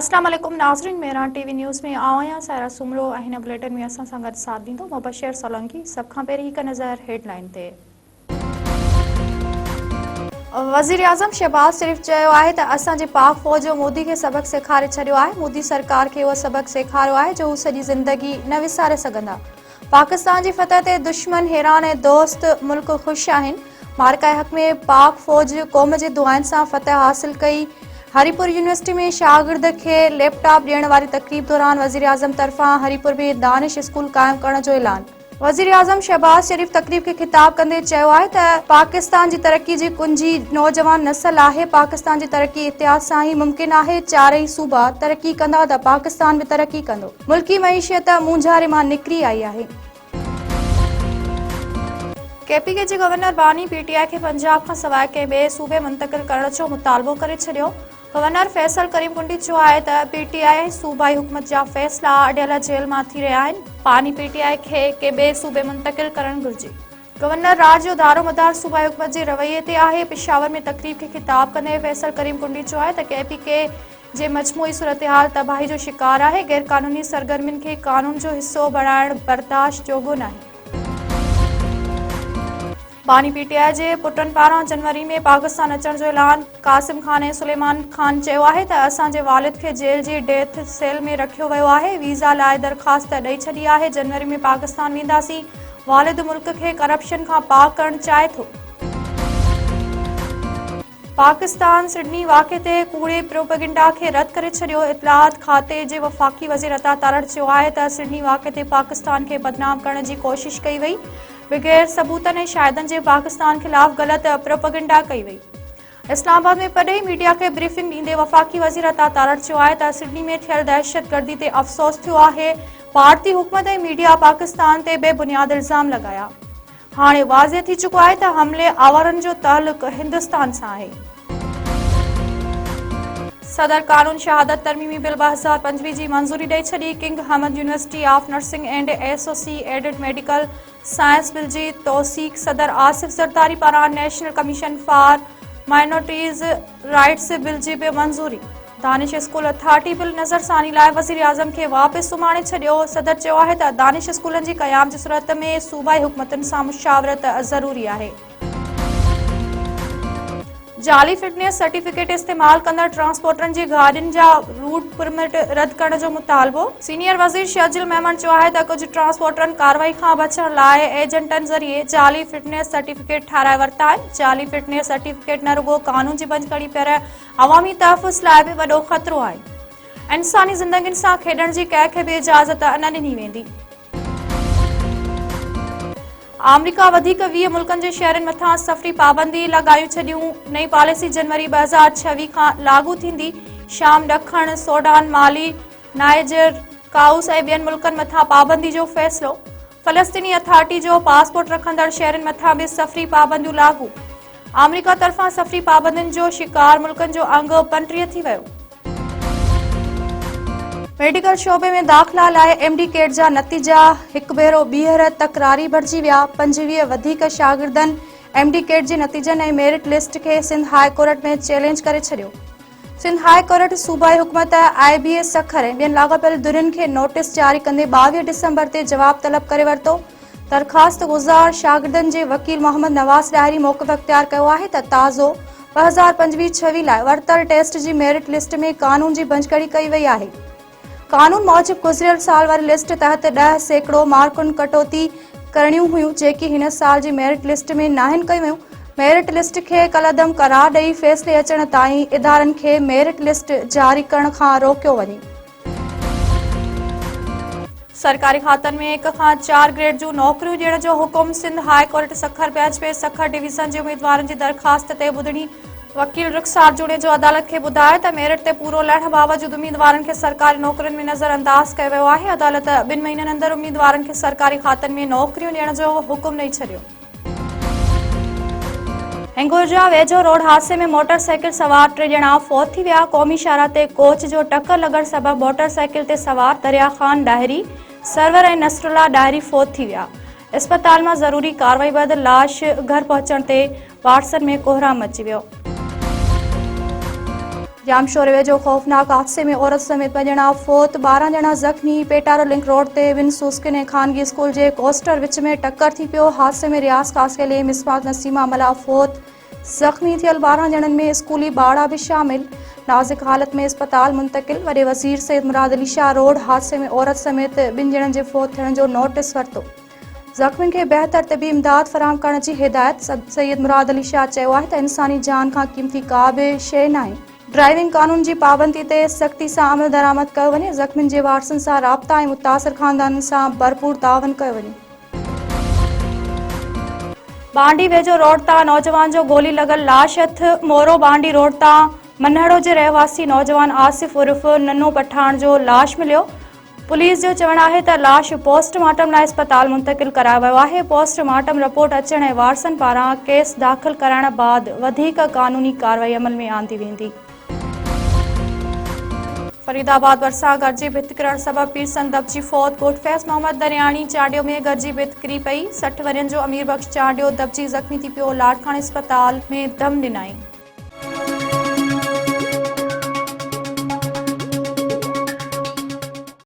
अस्सलाम वालेकुम नाज़रीन, मेरा टीवी न्यूज़ में आया सारा सुमरो हिन बुलेटिन में असां सां गॾु साथ ॾींदो मुबशर सोलंकी। सब खां पहिरीं हिकु नज़र हेडलाइन ते। वज़ीर आज़म शहबाज शरीफ़ चयो आहे त असांजे पाक फ़ौज मोदी खे सबक़ सेखारे छॾियो आहे। मोदी सरकार खे उहो सबक़ सेखारियो आहे जो हू सॼी ज़िंदगी न विसारे सघंदा। पाकिस्तान जी फतह ते दुश्मन हैरान ऐं दोस्त मुल्क ख़ुशि आहिनि। मारका हक़ में पाक फ़ौज क़ौम जे दुआनि सां फतह हासिल कई। हरीपुर यूनिवर्सिटी में शागिर्द खे लैपटॉप ॾियण वारी तकरीब दौरान वज़ीर आज़म तरफ़ां हरीपुर में दानिश स्कूल क़ाइमु करण जो ऐलान। वज़ीर आज़म शहबाज शरीफ़ तकरीब खे ख़िताब कंदे चयो आहे त पाकिस्तान जी तरक़ी जी कुंजी नौजवान नस्ल आहे। पाकिस्तान जी तरक़ी इतिहाद सां ई मुमकिन आहे। चारई सूबा तरक़ी कंदा त पाकिस्तान बि तरक़ी कंदो। मुल्की मईशियत मुंझारे मां निकिरी आई आहे। केपीके जे गवर्नर बानी पीटीआई खे पंजाब खां सवाइ कंहिं ॿिए सूबे मुंतक़िल करण जो मुतालबो करे छॾियो। गवर्नर फैसल करीम कुंडी चयो आहे त पीटीआई सूबाई हुकूमत जा फ़ैसिला अॾियल जेल मां थी रहिया आहिनि। बानी पीटीआई खे कंहिं ॿिए सूबे मुंतक़िल करणु घुर्जे। गवर्नर राज जो दारोमदार सूबाई हुकूमत जे रवैये ते आहे। पेशावर में तकरीब खे ख़िताब कंदे फैसल करीम कुंडी चयो आहे त केपीके जे मजमूई सूरतहाल तबाही जो शिकार आहे। गैर कानूनी सरगर्मियुनि खे कानून जो हिसो बणाइण बर्दाश्त जोॻो नाहे। बानी पीटीआई जे पुटनि पारां जनवरी में पाकिस्तान अचण जो ऐलान। कासिम खान ऐं सुलेमान खान चयो आहे त असांजे वालिद खे जेल जी डेथ सेल में रखियो वियो आहे। वीज़ा लाइ दरख़्वास्त ॾेई छॾी आहे। जनवरी में पाकिस्तान वेंदासीं। वालिद मुल्क खे करप्शन खां पाक करणु चाहे थो। पाकिस्तान सिडनी वाक़े ते कूड़े प्रोपेगेंडा खे रद्द करे छॾियो। इतलात खाते जे वफ़ाक़ी वज़ीर अता तारड़ चयो आहे त सिडनी वाक़े ते पाकिस्तान खे बदनाम करण जी कोशिश कई वई। बग़ैर सबूतनि ऐं शाहिदनि जे पाकिस्तान ख़िलाफ़ ग़लति प्रोपेगेंडा कई वई। इस्लामाबाद में परॾेही मीडिया खे ब्रीफिंग ॾींदे वफ़ाक़ी वज़ीर अता तारड़ चयो आहे त सिडनी में थियल दहशतगर्दी ते अफ़सोस थियो आहे। भारती हुकूमत ऐं मीडिया पाकिस्तान ते बेबुनियाद इल्ज़ाम लॻाया। हाणे वाज़िह थी चुको आहे त हमले आवारनि जो ताल्लुक़ हिंदुस्तान सां आहे। सदर कानून शहादत तरमीमी बिल 2025 जी मंज़ूरी ॾेई छॾी। King Hamad university of nursing and associated medical science bill जी तौसीक़ सदर आसिफ ज़रदारी पारां national commission for minorities rights bill जी बि मंज़ूरी। दानिश स्कूल अथॉरिटी बिल नज़रसानी लाइ वज़ीर आज़म खे वापसि सुम्हारे छॾियो। सदर चयो आहे त दानिश स्कूलनि जी क़याम जी सूरत में सूबाई हुकूमतुनि सां मुशावरत ज़रूरी आहे। जाली फिटनेस सर्टिफिकेट इस्तेमाल कंदड़ ट्रांसपोर्टरनि जी गाॾियुनि जा रूट परमिट रद्द करण जो मुतालबो। सीनियर वज़ीर शहजिल मेमन चयो आहे त कुझु ट्रांसपोर्टरनि कार्रवाई खां बचण लाइ एजेंटनि ज़रिए जाली फिटनेस सर्टिफिकेट ठाराए वरिता आहिनि। जाली फिटनेस सर्टिफिकेट न रुगो कानून जी भञकड़ी पर अवामी तहफ़ुज़ लाइ बि वॾो ख़तरो आहे। इंसानी ज़िंदगियुनि सां खेॾण जी कंहिंखे बि इजाज़त न ॾिनी वेंदी। अमरीका वधीक 20 मुल्कनि जे शहरनि मथां सफ़री पाबंदी लॻायूं छॾियूं। नई पॉलिसी जनवरी 2026 खां लागू थींदी। शाम ॾखण सूडान माली नाइजर काउस ऐं ॿियनि मुल्कनि मथां पाबंदी जो फ़ैसिलो। फ़लस्तीनी अथॉरिटी जो पासपोर्ट रखंदड़ शहरनि मथां बि सफ़री पाबंदियूं लागू। अमरीका तरफ़ां सफ़री पाबंदियुनि जो शिकार मुल्कनि जो अंग 35 थी वियो। मेडिकल शोबे में दाख़िला लाइ एमडी कैट जा नतीजा हिकु भेरो ॿीहर तकरारी भरिजी विया। 25 वधीक शागिर्दनि एमडी कैट जे नतीजनि ऐं मेरिट लिस्ट खे सिंध हाई कोर्ट में चैलेंज करे छॾियो। सिंध हाई कोर्ट सूबाई हुकूमत IBS सखर ऐं ॿियनि लाॻापियल धुरियुनि खे नोटिस जारी कंदे 22 डिसंबर ते जवाब तलब करे वरितो। दरख़्वास्त गुज़ार शागिर्दनि जे वकील मोहम्मद नवाज़ ॾाहिरी मौक़िफ़ अख़्तियार कयो आहे त ताज़ो 2025-26 लाइ वरितल टेस्ट जी मेरिट लिस्ट में कानून जी भञकड़ी कई वई आहे। कानून मूजिब गुज़िरियल साल वारी लिस्ट तहत 10% मार्कुनि कटौती करणियूं हुयूं जेकी हिन साल जी मेरिट लिस्ट में नाहिन कयूं वियूं। मेरिट लिस्ट खे कलअदम करार ॾेई फ़ैसिले अचण ताईं इदारनि खे मेरिट लिस्ट जारी करण खां रोकियो वञे। सरकारी खातनि में 1 खां 4 ग्रेड जूं नौकरियूं ॾियण जो हुकुम। Sindh high court Sukkur bench में सखर डिवीज़न जे उम्मीदवारनि जी दरख़्वास्त ते ॿुधणी। वकील रुखसार जूणे जो अदालत खे ॿुधायो त मेरिट ते पूरो लहण बावजूदि उम्मीदवारनि खे सरकारी नौकरियुनि में नज़रअंदाज़ कयो वियो आहे। अदालत 2 महीननि अंदरि उम्मीदवारनि खे सरकारी खातनि में नौकरियूं ॾियण जो हुकुम ॾेई छॾियो। हिंगोरजा वेझो रोड हादसे में मोटरसाइकिल सवार 3 ॼणा फौत थी विया। क़ौमी शाहरा ते कोच जो टक्कर लॻण सबबि मोटरसाइकिल ते सवार दरिया ख़ान ॾाहिरी, सरवर ऐं नसरुल्ला ॾाहिरी फौत थी विया। इस्पताल मां ज़रूरी कार्रवाई बैदि लाश घर पहुचण ते वाटसन में कोहराम मची वियो। जामशोरे वेझो खौफ़नाक हादसे में औरत समेत 2 ॼणा फौत, 12 ॼणा ज़ख़्मी। पेटारो लिंक रोड ते विन सुस्किन ऐं ख़ानगी स्कूल जे कोस्टर विच में टक्कर थी पियो। हादसे में रियाज़ कासियल ऐं मिसबात नसीमा मला फौत। ज़ख़्मी थियल 12 ॼणनि में स्कूली ॿारहा भी शामिल। नाज़ुक हालत में अस्पताल मुंतकिल। वॾे वज़ीर सैयद मुराद अली शाह रोड हादसे में औरत समेत 2 ॼणनि जे फौत थियण जो नोटिस वरितो। ज़ख़्मियुनि खे बेहतर तबी इमदाद फराहम करण जी हिदायत। सैयद मुराद अली शाह चयो आहे त इंसानी जान खां क़ीमती का बि शइ नाहे। ड्राइविंग कानून जी पाबंदी ते सख़्ती सां अमल दरामद कयो वञे। ज़ख़्मियुनि जे वारसनि सां राब्ता ऐं मुतासिर ख़ानदाननि सां भरपूर तावन कयो वञे। बांडी वेझो रोड तां नौजवान जो गोली लॻल लाश हथ। मोरो बांडी रोड तां मनहड़ो जे रहवासी नौजवान आसिफ उर्फ नन्नो पठाण जो लाश मिलियो। पुलिस जो चवणु आहे त लाश पोस्टमार्टम लाइ अस्पताल मुंतकिल करायो वियो आहे। पोस्टमार्टम रिपोर्ट अचण ऐं वारसनि पारां केस दाख़िल कराइण बाद वधीक कानूनी कार्रवाई अमल में आंदी वेंदी। फरीदाबाद भरिसां गरजी भित किरण सबबि पीरसन दबजी फौत। ॻोठ फैज़ मोहम्मद दरियाणी चाडियो में गरजी भित किरी पई। 60 वरियनि जो अमीर बख्श चाडियो दबजी ज़ख़्मी थी पियो। लाड़काणे अस्पताल में दम ॾिनाई।